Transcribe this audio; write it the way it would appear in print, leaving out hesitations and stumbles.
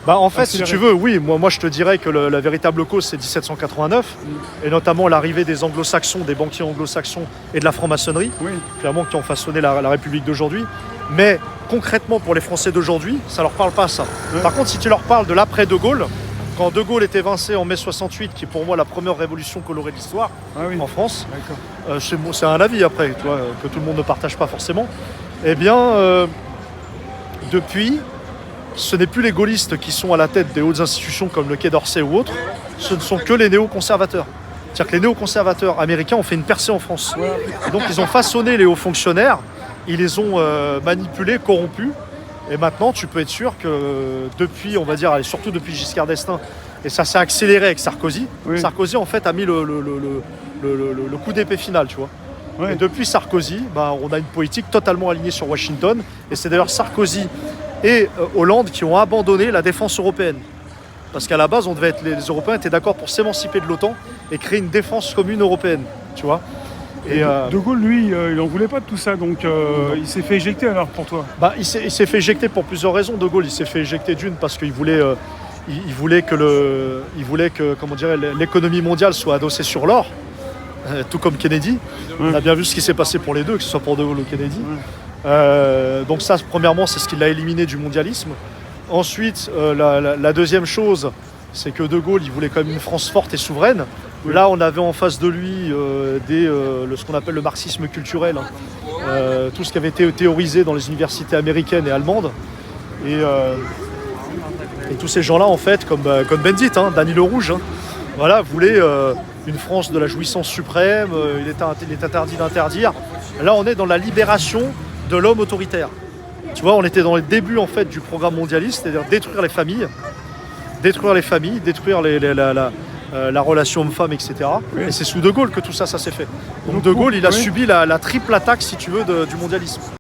Bah, en fait, si tu veux, oui, moi je te dirais que la véritable cause, c'est 1789, et notamment l'arrivée des anglo-saxons, des banquiers anglo-saxons et de la franc-maçonnerie, clairement, qui ont façonné la République d'aujourd'hui. Mais concrètement, pour les Français d'aujourd'hui, ça leur parle pas, ça. Par contre, si tu leur parles de l'après De Gaulle, quand De Gaulle est évincé en mai 68, qui est pour moi la première révolution colorée de l'histoire en France, c'est un avis après, tu vois, que tout le monde ne partage pas forcément, eh bien, depuis, ce n'est plus les gaullistes qui sont à la tête des hautes institutions comme le Quai d'Orsay ou autres, ce ne sont que les néoconservateurs. C'est-à-dire que les néoconservateurs américains ont fait une percée en France. Et donc ils ont façonné les hauts fonctionnaires, ils les ont manipulés, corrompus. Et maintenant, tu peux être sûr que depuis, on va dire, et surtout depuis Giscard d'Estaing, et ça s'est accéléré avec Sarkozy, Sarkozy en fait a mis le coup d'épée final, tu vois. Et depuis Sarkozy, on a une politique totalement alignée sur Washington. Et c'est d'ailleurs Sarkozy et Hollande qui ont abandonné la défense européenne. Parce qu'à la base, les Européens étaient d'accord pour s'émanciper de l'OTAN et créer une défense commune européenne, tu vois. Et De Gaulle, lui, il n'en voulait pas de tout ça, donc il s'est fait éjecter alors pour toi. Il s'est fait éjecter pour plusieurs raisons. De Gaulle, il s'est fait éjecter d'une parce qu'il voulait, que comment dirais, l'économie mondiale soit adossée sur l'or, tout comme Kennedy. On a bien vu ce qui s'est passé pour les deux, que ce soit pour De Gaulle ou Kennedy. Donc ça, premièrement, c'est ce qui l'a éliminé du mondialisme. Ensuite, la deuxième chose, c'est que De Gaulle, il voulait quand même une France forte et souveraine. Là, on avait en face de lui ce qu'on appelle le marxisme culturel, tout ce qui avait été théorisé dans les universités américaines et allemandes. Et tous ces gens-là, en fait, comme Bendit, Dany Le Rouge, voulaient une France de la jouissance suprême, il est interdit d'interdire. Là, on est dans la libération de l'homme autoritaire. Tu vois, on était dans les débuts, en fait, du programme mondialiste, c'est-à-dire détruire les familles, détruire la relation homme-femme, etc. Et c'est sous De Gaulle que tout ça s'est fait. Donc De Gaulle, il a subi la triple attaque, si tu veux, du mondialisme.